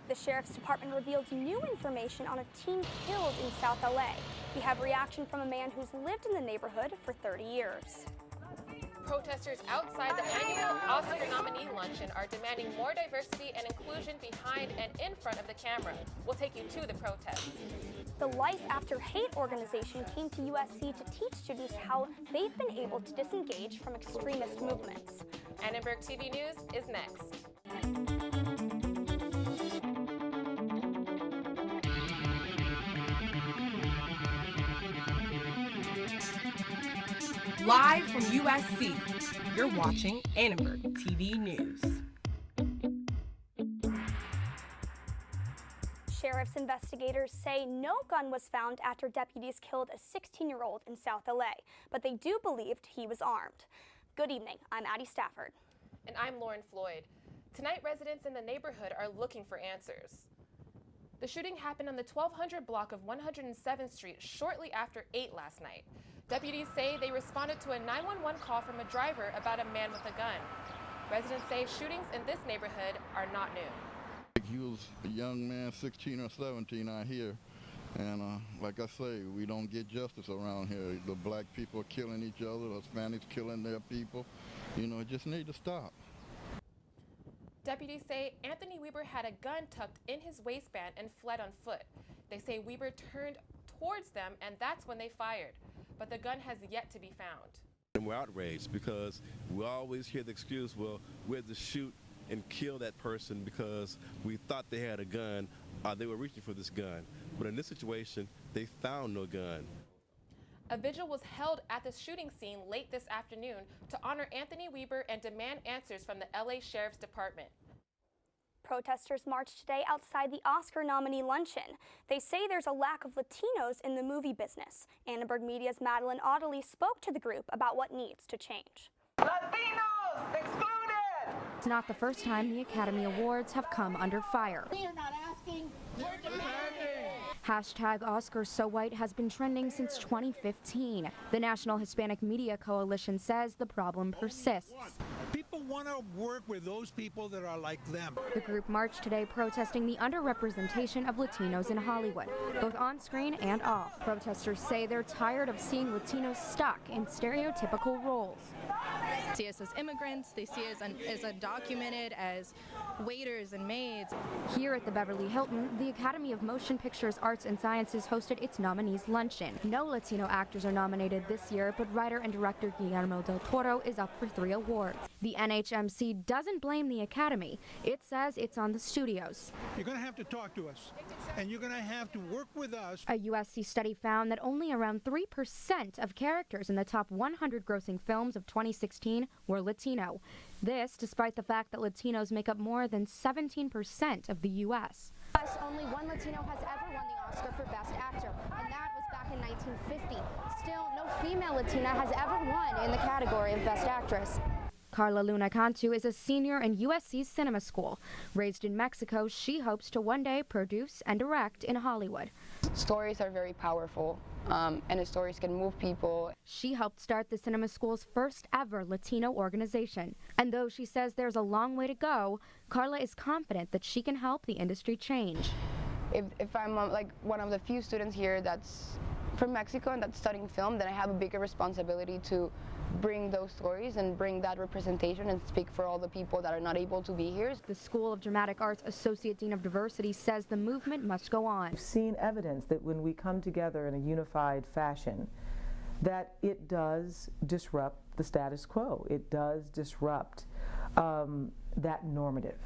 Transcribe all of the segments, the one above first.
The Sheriff's Department revealed new information on a teen killed in South LA. We have reaction from a man who's lived in the neighborhood for 30 years. Protesters outside the annual Oscar nominee luncheon are demanding more diversity and inclusion behind and in front of the camera. We'll take you to the protest. The Life After Hate organization came to USC to teach students how they've been able to disengage from extremist movements. Annenberg TV News is next. Live from USC, you're watching Annenberg TV News. Sheriff's investigators say no gun was found after deputies killed a 16-year-old in South LA, but they do believe he was armed. Good evening, I'm Addie Stafford. And I'm Lauren Floyd. Tonight, residents in the neighborhood are looking for answers. The shooting happened on the 1200 block of 107th Street shortly after 8 last night. Deputies say they responded to a 911 call from a driver about a man with a gun. Residents say shootings in this neighborhood are not new. He was a young man, 16 or 17 out here, and like I say, we don't get justice around here. The black people are killing each other, the Hispanics killing their people. You know, it just need to stop. Deputies say Anthony Weber had a gun tucked in his waistband and fled on foot. They say Weber turned towards them, and that's when they fired. But the gun has yet to be found. And we're outraged because we always hear the excuse, well, we had to shoot and kill that person because we thought they had a gun, they were reaching for this gun. But in this situation, they found no gun. A vigil was held at the shooting scene late this afternoon to honor Anthony Weber and demand answers from the LA Sheriff's Department. Protesters marched today outside the Oscar nominee luncheon. They say there's a lack of Latinos in the movie business. Annenberg Media's Madeline Audley spoke to the group about what needs to change. Latinos excluded! It's not the first time the Academy Awards have come under fire. We are not asking, we're demanding. Hashtag Oscars So White has been trending since 2015. The National Hispanic Media Coalition says the problem persists. People want to work with those people that are like them. The group marched today protesting the underrepresentation of Latinos in Hollywood, both on screen and off. Protesters say they're tired of seeing Latinos stuck in stereotypical roles. See us as immigrants, they see us as undocumented, as waiters and maids. Here at the Beverly Hilton, the Academy of Motion Pictures Arts and Sciences hosted its nominees luncheon. No Latino actors are nominated this year, but writer and director Guillermo del Toro is up for 3 awards. The NHMC doesn't blame the Academy. It says it's on the studios. You're going to have to talk to us, and you're going to have to work with us. A USC study found that only around 3% of characters in the top 100 grossing films of 2016 were Latino. This despite the fact that Latinos make up more than 17% of the U.S. Only one Latino has ever won the Oscar for Best Actor, and that was back in 1950. Still, no female Latina has ever won in the category of Best Actress. Carla Luna Cantu is a senior in USC's cinema school. Raised in Mexico, she hopes to one day produce and direct in Hollywood. Stories are very powerful, and the stories can move people. She helped start the cinema school's first ever Latino organization. And though she says there's a long way to go, Carla is confident that she can help the industry change. If I'm like one of the few students here that's from Mexico and that's studying film, then I have a bigger responsibility to bring those stories and bring that representation and speak for all the people that are not able to be here. The School of Dramatic Arts Associate Dean of Diversity says the movement must go on. We've seen evidence that when we come together in a unified fashion, that it does disrupt the status quo. It does disrupt that normative.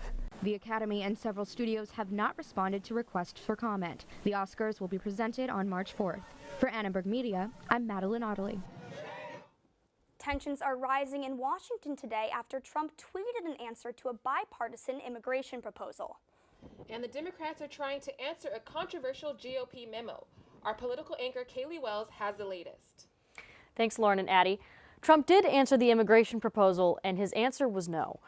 The Academy and several studios have not responded to requests for comment. The Oscars will be presented on March 4th. For Annenberg Media, I'm Madeline Audley. Tensions are rising in Washington today after Trump tweeted an answer to a bipartisan immigration proposal. And the Democrats are trying to answer a controversial GOP memo. Our political anchor Kaylee Wells has the latest. Thanks, Lauren and Addie. Trump did answer the immigration proposal, and his answer was no.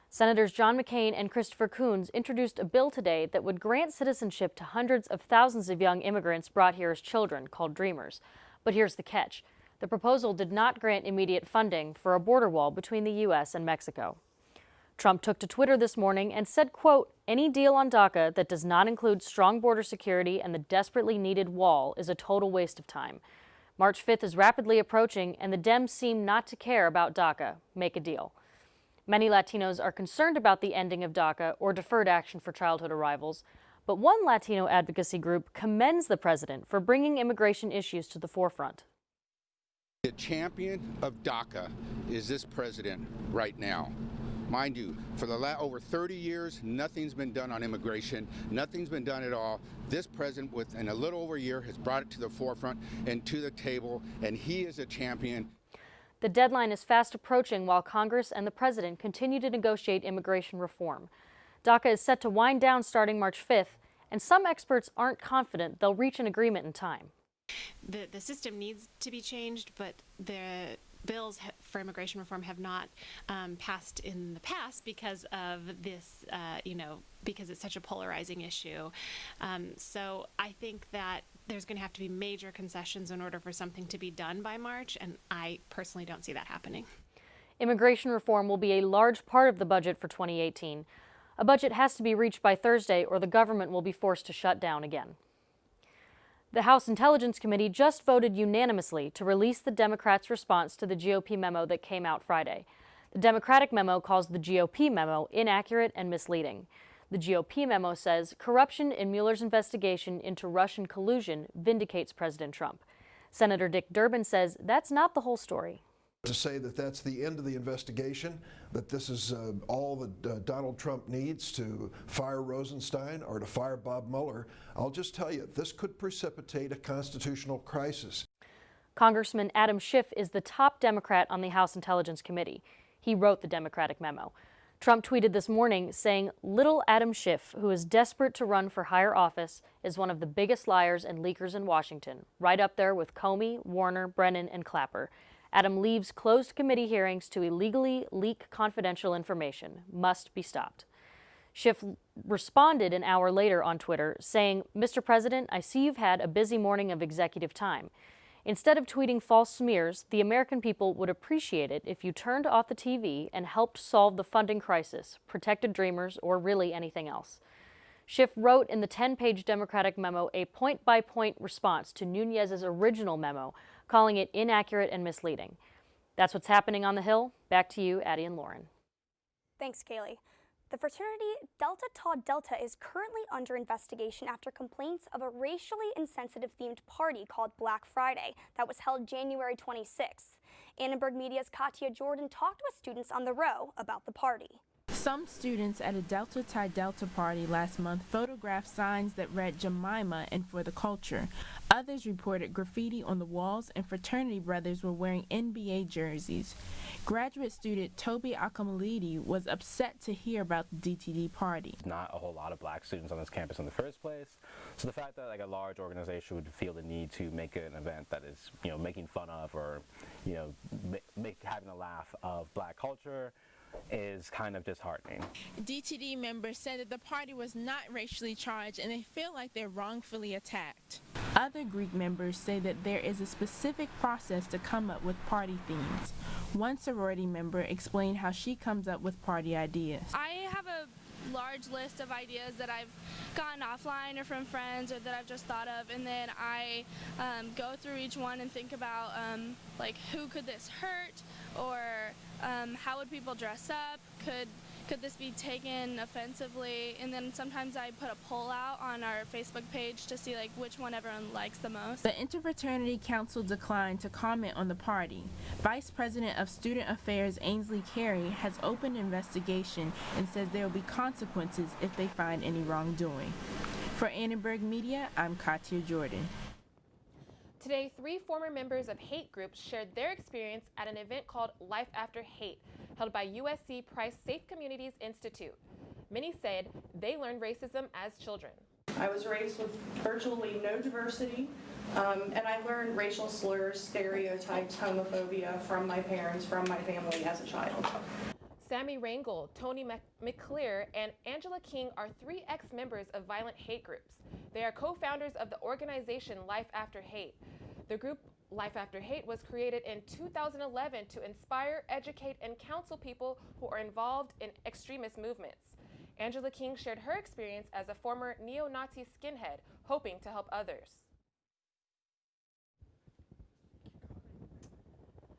Senators John McCain and Christopher Coons introduced a bill today that would grant citizenship to hundreds of thousands of young immigrants brought here as children, called Dreamers. But here's the catch. The proposal did not grant immediate funding for a border wall between the U.S. and Mexico. Trump took to Twitter this morning and said, quote, any deal on DACA that does not include strong border security and the desperately needed wall is a total waste of time. March 5th is rapidly approaching, and the Dems seem not to care about DACA. Make a deal. Many Latinos are concerned about the ending of DACA or deferred action for childhood arrivals, but one Latino advocacy group commends the president for bringing immigration issues to the forefront. The champion of DACA is this president right now. Mind you, for the over 30 years, nothing's been done on immigration. Nothing's been done at all. This president, within a little over a year, has brought it to the forefront and to the table, and he is a champion. The deadline is fast approaching while Congress and the president continue to negotiate immigration reform. DACA is set to wind down starting March 5th, and some experts aren't confident they'll reach an agreement in time. The system needs to be changed, but the bills for immigration reform have not passed in the past because of this, because it's such a polarizing issue. So I think that there's going to have to be major concessions in order for something to be done by March, and I personally don't see that happening. Immigration reform will be a large part of the budget for 2018. A budget has to be reached by Thursday, or the government will be forced to shut down again. The House Intelligence Committee just voted unanimously to release the Democrats' response to the GOP memo that came out Friday. The Democratic memo calls the GOP memo inaccurate and misleading. The GOP memo says corruption in Mueller's investigation into Russian collusion vindicates President Trump. Senator Dick Durbin says that's not the whole story. To say that that's the end of the investigation, that this is all that Donald Trump needs to fire Rosenstein or to fire Bob Mueller, I'll just tell you, this could precipitate a constitutional crisis. Congressman Adam Schiff is the top Democrat on the House Intelligence Committee. He wrote the Democratic memo. Trump tweeted this morning saying, "Little Adam Schiff, who is desperate to run for higher office, is one of the biggest liars and leakers in Washington, right up there with Comey, Warner, Brennan, and Clapper. Adam leaves closed committee hearings to illegally leak confidential information. Must be stopped." Schiff responded an hour later on Twitter saying, "Mr. President, I see you've had a busy morning of executive time. Instead of tweeting false smears, the American people would appreciate it if you turned off the TV and helped solve the funding crisis, protected dreamers, or really anything else." Schiff wrote in the 10-page Democratic memo a point-by-point response to Nunez's original memo, calling it inaccurate and misleading. That's what's happening on the Hill. Back to you, Addie and Lauren. Thanks, Kaylee. The fraternity Delta Tau Delta is currently under investigation after complaints of a racially insensitive themed party called Black Friday that was held January 26th. Annenberg Media's Katya Jordan talked with students on the row about the party. Some students at a Delta Chi Delta party last month photographed signs that read Jemima and For the Culture. Others reported graffiti on the walls, and fraternity brothers were wearing NBA jerseys. Graduate student Toby Akamalidi was upset to hear about the DTD party. Not a whole lot of black students on this campus in the first place, so the fact that a large organization would feel the need to make an event that is making fun of or having a laugh of black culture is kind of disheartening. DTD members said that the party was not racially charged and they feel like they're wrongfully attacked. Other Greek members say that there is a specific process to come up with party themes. One sorority member explained how she comes up with party ideas. I have a large list of ideas that I've gotten offline or from friends or that I've just thought of, and then I go through each one and think about who could this hurt, or how would people dress up, could this be taken offensively, and then sometimes I put a poll out on our Facebook page to see which one everyone likes the most. The Interfraternity Council declined to comment on the party. Vice President of Student Affairs Ainsley Carey has opened an investigation and says there will be consequences if they find any wrongdoing. For Annenberg Media, I'm Katya Jordan. Today, 3 former members of hate groups shared their experience at an event called Life After Hate, held by USC Price Safe Communities Institute. Many said they learned racism as children. I was raised with virtually no diversity, and I learned racial slurs, stereotypes, homophobia from my parents, from my family as a child. Sammy Rangel, Tony McClear, and Angela King are 3 ex-members of violent hate groups. They are co-founders of the organization Life After Hate. The group Life After Hate was created in 2011 to inspire, educate, and counsel people who are involved in extremist movements. Angela King shared her experience as a former neo-Nazi skinhead, hoping to help others.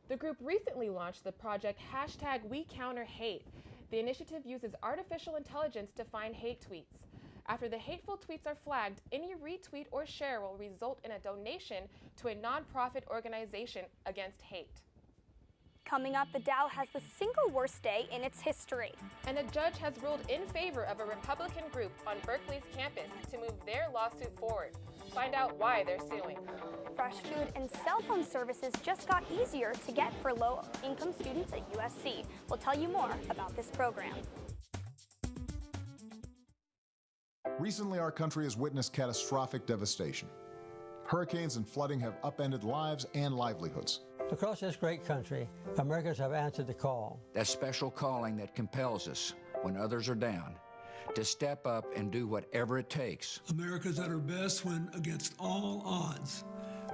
The group recently launched the project #WeCounterHate. The initiative uses artificial intelligence to find hate tweets. After the hateful tweets are flagged, any retweet or share will result in a donation to a nonprofit organization against hate. Coming up, the Dow has the single worst day in its history. And a judge has ruled in favor of a Republican group on Berkeley's campus to move their lawsuit forward. Find out why they're suing. Fresh food and cell phone services just got easier to get for low-income students at USC. We'll tell you more about this program. Recently, our country has witnessed catastrophic devastation. Hurricanes and flooding have upended lives and livelihoods. Across this great country, Americans have answered the call. That special calling that compels us, when others are down, to step up and do whatever it takes. America's at her best when, against all odds,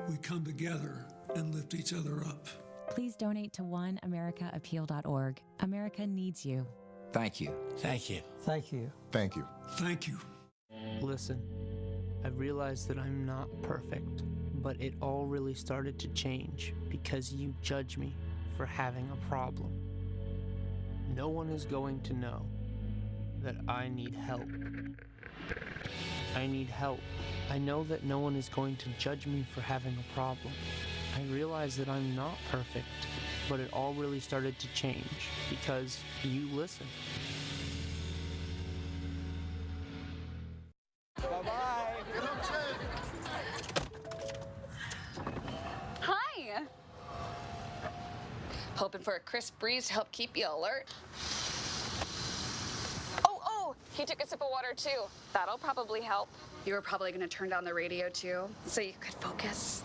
we come together and lift each other up. Please donate to oneamericaappeal.org. America needs you. Thank you. Thank you. Thank you. Thank you. Thank you. Listen, I realize that I'm not perfect, but it all really started to change because you judge me for having a problem. No one is going to know that I need help. I need help. I know that no one is going to judge me for having a problem. I realize that I'm not perfect, but it all really started to change because you listen. Bye-bye. Get home safe. Hi. Hoping for a crisp breeze to help keep you alert. Oh, he took a sip of water too. That'll probably help. You were probably going to turn down the radio too, so you could focus,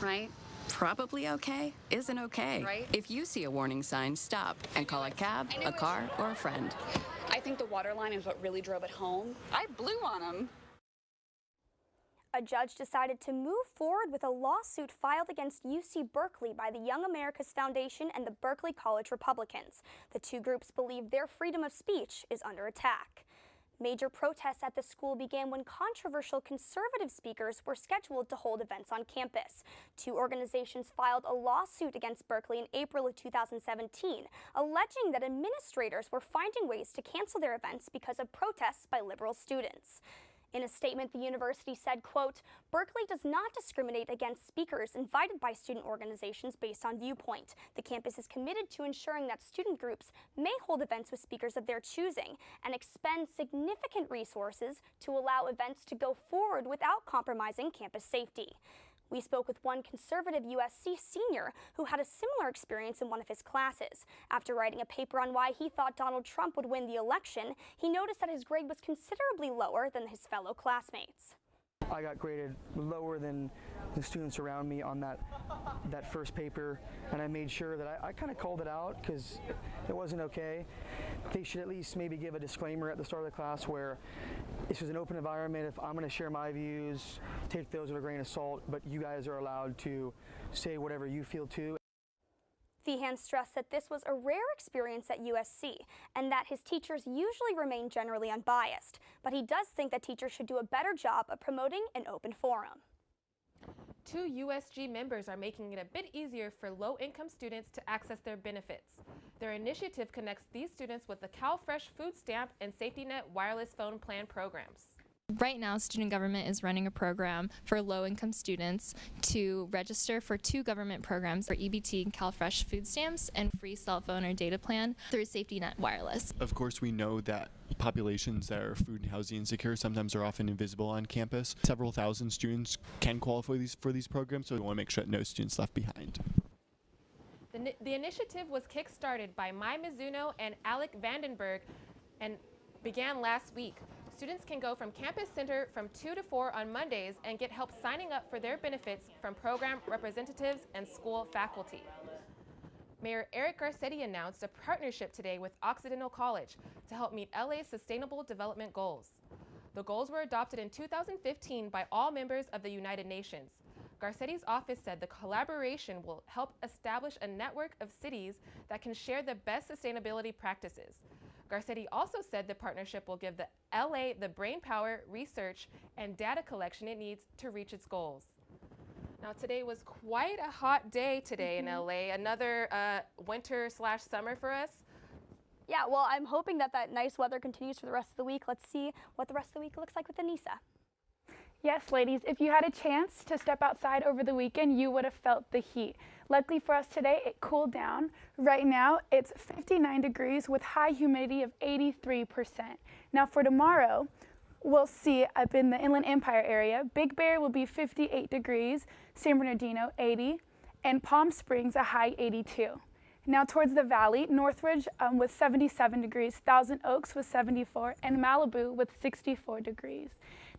right? Probably okay isn't okay. Right? If you see a warning sign, stop and call a cab, a car, or a friend. I think the water line is what really drove it home. I blew on him. A judge decided to move forward with a lawsuit filed against UC Berkeley by the Young America's Foundation and the Berkeley College Republicans. The two groups believe their freedom of speech is under attack. Major protests at the school began when controversial conservative speakers were scheduled to hold events on campus. Two organizations filed a lawsuit against Berkeley in April of 2017, alleging that administrators were finding ways to cancel their events because of protests by liberal students. In a statement, the university said, quote, "Berkeley does not discriminate against speakers invited by student organizations based on viewpoint. The campus is committed to ensuring that student groups may hold events with speakers of their choosing and expend significant resources to allow events to go forward without compromising campus safety." We spoke with one conservative USC senior who had a similar experience in one of his classes. After writing a paper on why he thought Donald Trump would win the election, he noticed that his grade was considerably lower than his fellow classmates. I got graded lower than the students around me on that first paper, and I made sure that I kind of called it out because it wasn't okay. They should at least maybe give a disclaimer at the start of the class where this is an open environment. If I'm going to share my views, take those with a grain of salt, but you guys are allowed to say whatever you feel too. Feehan stressed that this was a rare experience at USC and that his teachers usually remain generally unbiased, but he does think that teachers should do a better job of promoting an open forum. Two USG members are making it a bit easier for low-income students to access their benefits. Their initiative connects these students with the CalFresh food stamp and Safety Net wireless phone plan programs. Right now, student government is running a program for low-income students to register for two government programs for EBT and CalFresh food stamps and free cell phone or data plan through Safety Net Wireless. Of course, we know that populations that are food and housing insecure sometimes are often invisible on campus. Several thousand students can qualify for these programs, so we want to make sure that no students left behind. The initiative was kick-started by Mai Mizuno and Alec Vandenberg and began last week. Students can go from Campus Center from 2 to 4 on Mondays and get help signing up for their benefits from program representatives and school faculty. Mayor Eric Garcetti announced a partnership today with Occidental College to help meet LA's sustainable development goals. The goals were adopted in 2015 by all members of the United Nations. Garcetti's office said the collaboration will help establish a network of cities that can share the best sustainability practices. Garcetti also said the partnership will give the LA the brain power, research, and data collection it needs to reach its goals. Now, today was quite a hot day today in LA, another winter/summer for us. Yeah, well, I'm hoping that nice weather continues for the rest of the week. Let's see what the rest of the week looks like with Anissa. Yes, ladies, if you had a chance to step outside over the weekend, you would have felt the heat. Luckily for us today, it cooled down. Right now, it's 59 degrees with high humidity of 83%. Now for tomorrow, we'll see up in the Inland Empire area, Big Bear will be 58 degrees, San Bernardino 80, and Palm Springs a high 82. Now towards the valley, Northridge with 77 degrees, Thousand Oaks with 74, and Malibu with 64 degrees.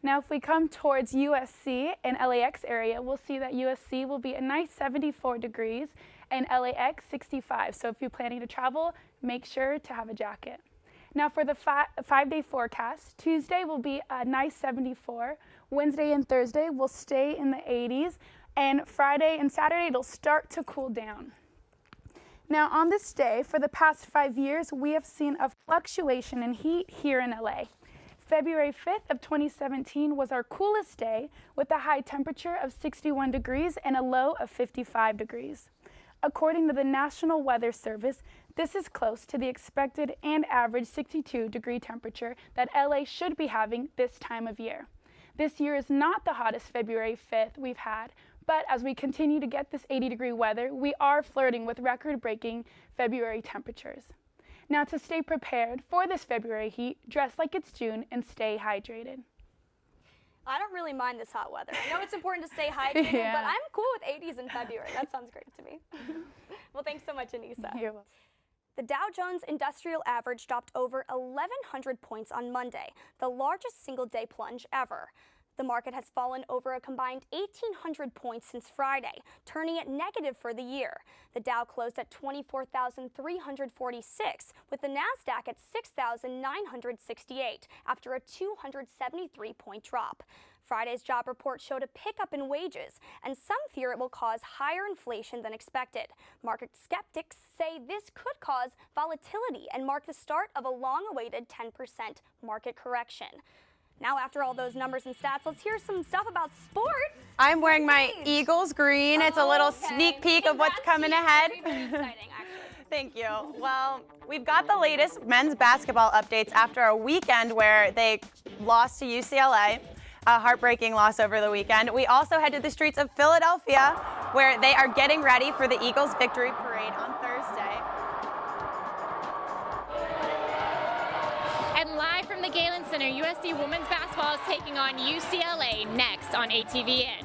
Now if we come towards USC and LAX area, we'll see that USC will be a nice 74 degrees and LAX 65. So if you're planning to travel, make sure to have a jacket. Now for the five-day forecast, Tuesday will be a nice 74, Wednesday and Thursday will stay in the 80s, and Friday and Saturday it'll start to cool down. Now on this day, for the past 5 years, we have seen a fluctuation in heat here in LA. February 5th of 2017 was our coolest day with a high temperature of 61 degrees and a low of 55 degrees. According to the National Weather Service, this is close to the expected and average 62-degree temperature that LA should be having this time of year. This year is not the hottest February 5th we've had, but as we continue to get this 80-degree weather, we are flirting with record-breaking February temperatures. Now to stay prepared for this February heat, dress like it's June and stay hydrated. I don't really mind this hot weather. I know it's important to stay hydrated, Yeah. but I'm cool with 80s in February. That sounds great to me. Well, thanks so much, Anissa. You're welcome. The Dow Jones Industrial Average dropped over 1,100 points on Monday, the largest single-day plunge ever. The market has fallen over a combined 1,800 points since Friday, turning it negative for the year. The Dow closed at 24,346, with the Nasdaq at 6,968 after a 273-point drop. Friday's job report showed a pickup in wages, and some fear it will cause higher inflation than expected. Market skeptics say this could cause volatility and mark the start of a long-awaited 10% market correction. Now, after all those numbers and stats, let's hear some stuff about sports. I'm wearing my Eagles green. It's a little sneak peek of what's coming ahead. Very exciting, actually. Thank you. Well, we've got the latest men's basketball updates after a weekend where they lost to UCLA. A heartbreaking loss over the weekend. We also head to the streets of Philadelphia, where they are getting ready for the Eagles victory parade on Thursday. And live from the Galen Center, USC women's basketball is taking on UCLA next on ATVN.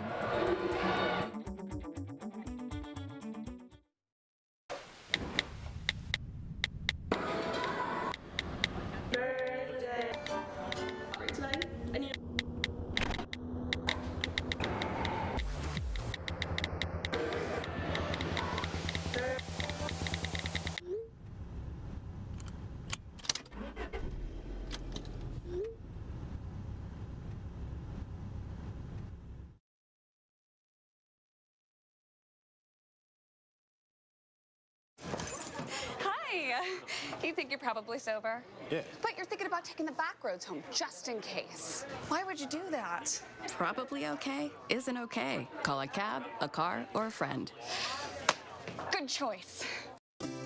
You think you're probably sober? Yeah. But you're thinking about taking the back roads home just in case. Why would you do that? Probably okay isn't okay. Call a cab, a car, or a friend. Good choice.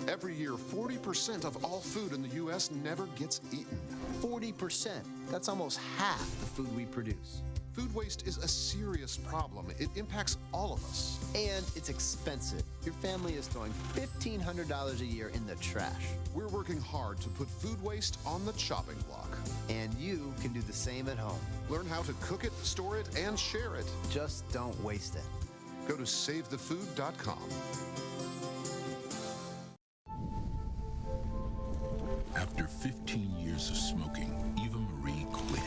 Every year, 40% of all food in the U.S. never gets eaten. 40%. That's almost half the food we produce. Food waste is a serious problem. It impacts all of us. And it's expensive. Your family is throwing $1,500 a year in the trash. We're working hard to put food waste on the chopping block. And you can do the same at home. Learn how to cook it, store it, and share it. Just don't waste it. Go to SaveTheFood.com. After 15 years of smoking, Eva Marie quit.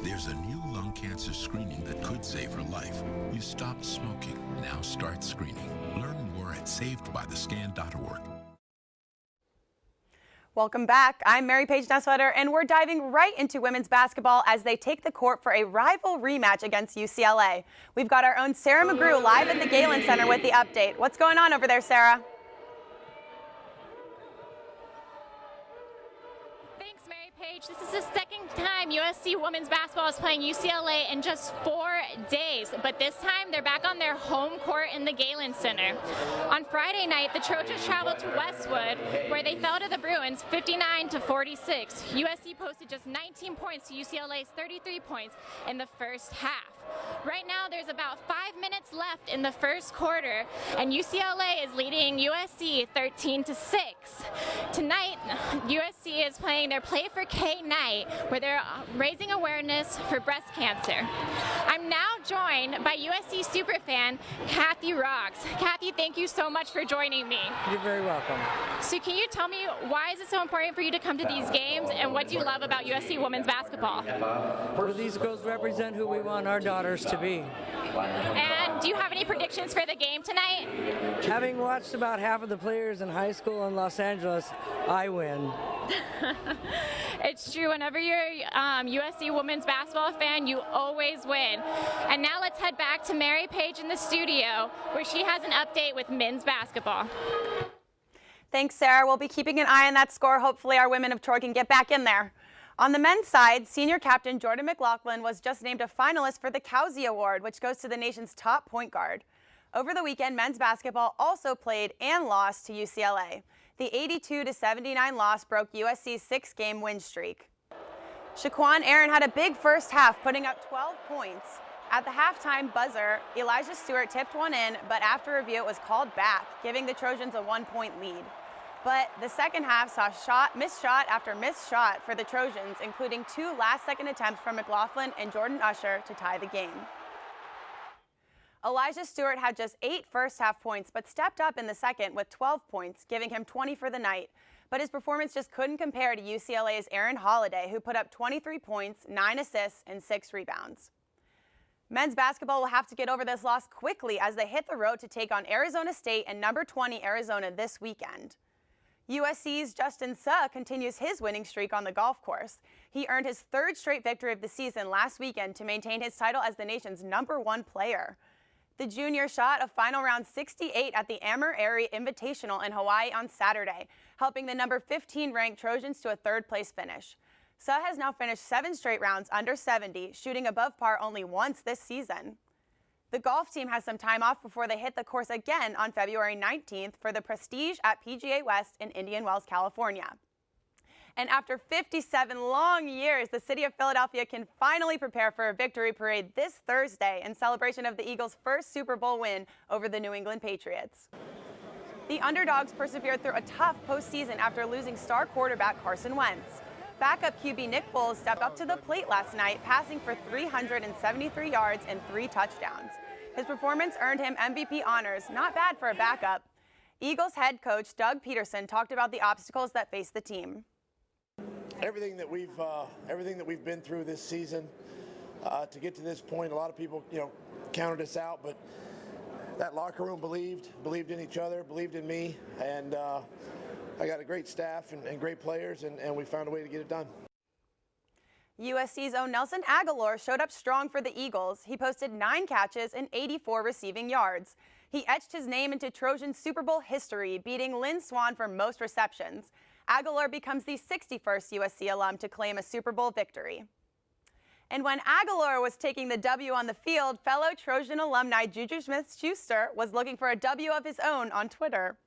There's a new lung cancer screening that could save her life. You stopped smoking. Now start screening. Learn more at savedbythescan.org. Welcome back. I'm Mary Paige Nessletter, and we're diving right into women's basketball as they take the court for a rival rematch against UCLA. We've got our own Sarah McGrew live at the Galen Center with the update. What's going on over there, Sarah? This is the second time USC women's basketball is playing UCLA in just 4 days, but this time they're back on their home court in the Galen Center. On Friday night, the Trojans traveled to Westwood, where they fell to the Bruins 59-46. USC posted just 19 points to UCLA's 33 points in the first half. Right now, there's about 5 minutes left in the first quarter, and UCLA is leading USC 13-6. Tonight, USC is playing their Play for K night, where they're raising awareness for breast cancer. I'm now joined by USC superfan Kathy Rocks. Kathy, thank you so much for joining me. You're very welcome. So can you tell me, why is it so important for you to come to these games, and what do you love about USC women's basketball? Well, these girls represent who we want our daughters to be. And do you have any predictions for the game tonight? Having watched about half of the players in high school in Los Angeles, I win. It's true. Whenever you're a USC women's basketball fan, you always win. And now let's head back to Mary Page in the studio, where she has an update with men's basketball. Thanks, Sarah. We'll be keeping an eye on that score. Hopefully our women of Troy can get back in there. On the men's side, senior captain Jordan McLaughlin was just named a finalist for the Cowsey Award, which goes to the nation's top point guard. Over the weekend, men's basketball also played and lost to UCLA. The 82-79 loss broke USC's 6-game win streak. Shaquan Aaron had a big first half, putting up 12 points. At the halftime buzzer, Elijah Stewart tipped one in, but after review it was called back, giving the Trojans a 1-point lead. But the second half saw missed shot after missed shot for the Trojans, including 2 last-second attempts from McLaughlin and Jordan Usher to tie the game. Elijah Stewart had just 8 first-half points, but stepped up in the second with 12 points, giving him 20 for the night. But his performance just couldn't compare to UCLA's Aaron Holiday, who put up 23 points, 9 assists, and 6 rebounds. Men's basketball will have to get over this loss quickly as they hit the road to take on Arizona State and number 20 Arizona this weekend. USC's Justin Suh continues his winning streak on the golf course. He earned his 3rd straight victory of the season last weekend to maintain his title as the nation's #1 player. The junior shot a final round 68 at the Amur Area Invitational in Hawaii on Saturday, helping the number 15 ranked Trojans to a 3rd place finish. Suh has now finished 7 straight rounds under 70, shooting above par only once this season. The golf team has some time off before they hit the course again on February 19th for the Prestige at PGA West in Indian Wells, California. And after 57 long years, the city of Philadelphia can finally prepare for a victory parade this Thursday in celebration of the Eagles' first Super Bowl win over the New England Patriots. The underdogs persevered through a tough postseason after losing star quarterback Carson Wentz. Backup QB Nick Foles stepped up to the plate last night, passing for 373 yards and 3 touchdowns. His performance earned him MVP honors, not bad for a backup. Eagles head coach Doug Peterson talked about the obstacles that face the team. Everything that we've been through this season to get to this point, a lot of people, counted us out, but that locker room believed in each other, believed in me, and I got a great staff and great players, and we found a way to get it done. USC's own Nelson Aguilar showed up strong for the Eagles. He posted 9 catches and 84 receiving yards. He etched his name into Trojan Super Bowl history, beating Lynn Swann for most receptions. Aguilar becomes the 61st USC alum to claim a Super Bowl victory. And when Aguilar was taking the W on the field, fellow Trojan alumni Juju Smith-Schuster was looking for a W of his own on Twitter.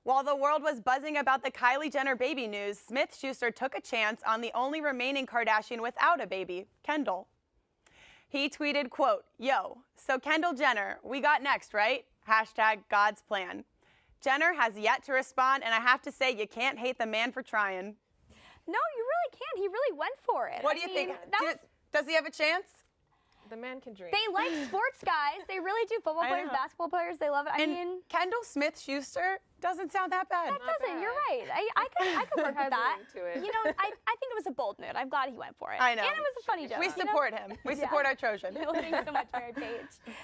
While the world was buzzing about the Kylie Jenner baby news, Smith-Schuster took a chance on the only remaining Kardashian without a baby, Kendall. He tweeted, quote, "Yo, so Kendall Jenner, we got next, right? Hashtag God's plan." Jenner has yet to respond, and I have to say, you can't hate the man for trying. No, you really can't. He really went for it. What do you think? Does he have a chance? The man can dream. They like sports, guys. They really do. Football players, basketball players, they love it. I mean, Kendall Smith-Schuster doesn't sound that bad. That doesn't. You're right. I could work with that. I think it was a bold move. I'm glad he went for it. I know. And it was a funny joke. We support him. We support our Trojan. Thanks so much, Mary Page.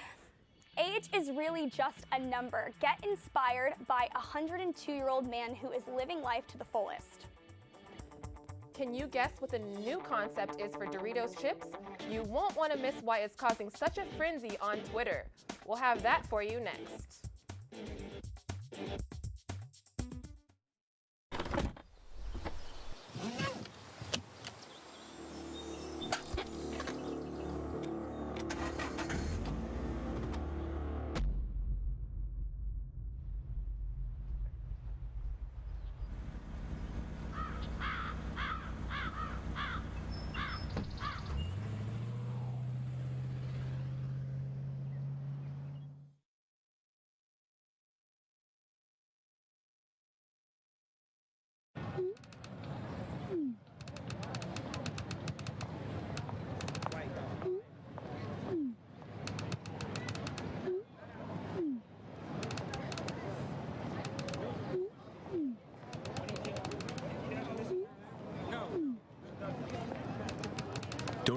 Age is really just a number. Get inspired by a 102-year-old man who is living life to the fullest. Can you guess what the new concept is for Doritos chips? You won't want to miss why it's causing such a frenzy on Twitter. We'll have that for you next.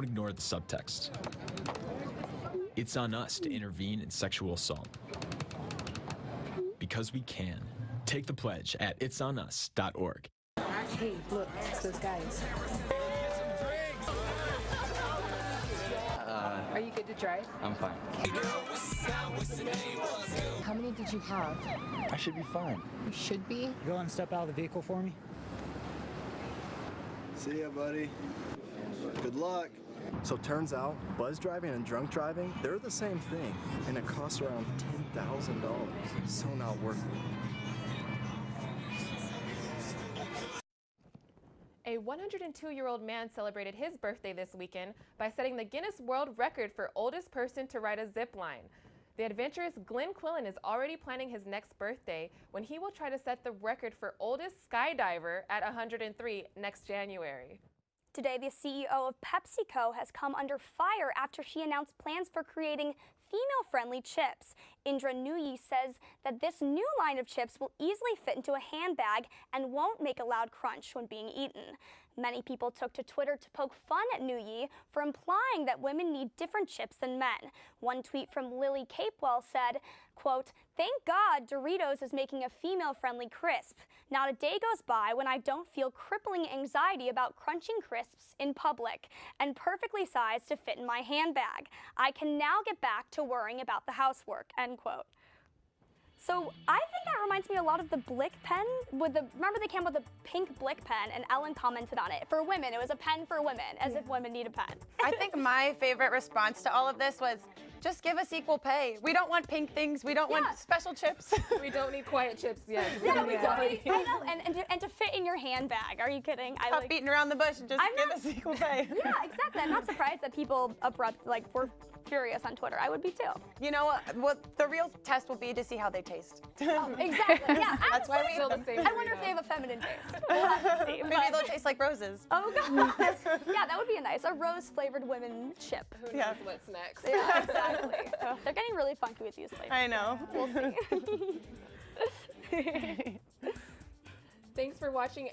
don't ignore the subtext. It's on us to intervene in sexual assault. Because we can. Take the pledge at itsonus.org. Hey, look, it's those guys. Are you good to drive? I'm fine. How many did you have? I should be fine. You should be. Go and step out of the vehicle for me. See ya, buddy. Good luck. So turns out, buzz driving and drunk driving, they're the same thing, and it costs around $10,000. So not worth it. A 102-year-old man celebrated his birthday this weekend by setting the Guinness World Record for oldest person to ride a zip line. The adventurous Glenn Quillen is already planning his next birthday when he will try to set the record for oldest skydiver at 103 next January. Today, the CEO of PepsiCo has come under fire after she announced plans for creating female-friendly chips. Indra Nooyi says that this new line of chips will easily fit into a handbag and won't make a loud crunch when being eaten. Many people took to Twitter to poke fun at Nooyi for implying that women need different chips than men. One tweet from Lily Capewell said, quote, "Thank God Doritos is making a female-friendly crisp. Not a day goes by when I don't feel crippling anxiety about crunching crisps in public and perfectly sized to fit in my handbag. I can now get back to worrying about the housework," end quote. So I think that reminds me a lot of the Blick pen. Remember they came with a pink Blick pen and Ellen commented on it. For women, it was a pen for women, as if women need a pen. I think my favorite response to all of this was, just give us equal pay. We don't want pink things. We don't want special chips. We don't need quiet chips, yes. Yeah, we don't need, I know, and to fit in your handbag. Are you kidding? Stop beating around the bush and just give us equal pay. Yeah, exactly. I'm not surprised that people were furious on Twitter. I would be too. You know what the real test will be to see how they taste. Oh, exactly. Yeah, that's why we eat them. I wonder if they have a feminine taste. We'll have to see. Maybe they'll taste like roses. Oh god. Yeah, that would be a rose-flavored women chip. Who knows what's next? Yeah, exactly. They're getting really funky with these flavors. I know. We'll see. Thanks for watching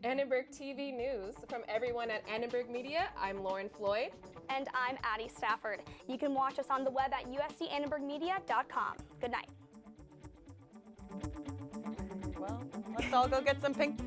Annenberg TV News. From everyone at Annenberg Media, I'm Lauren Floyd. And I'm Addie Stafford. You can watch us on the web at uscannenbergmedia.com. Good night. Well, let's all go get some pink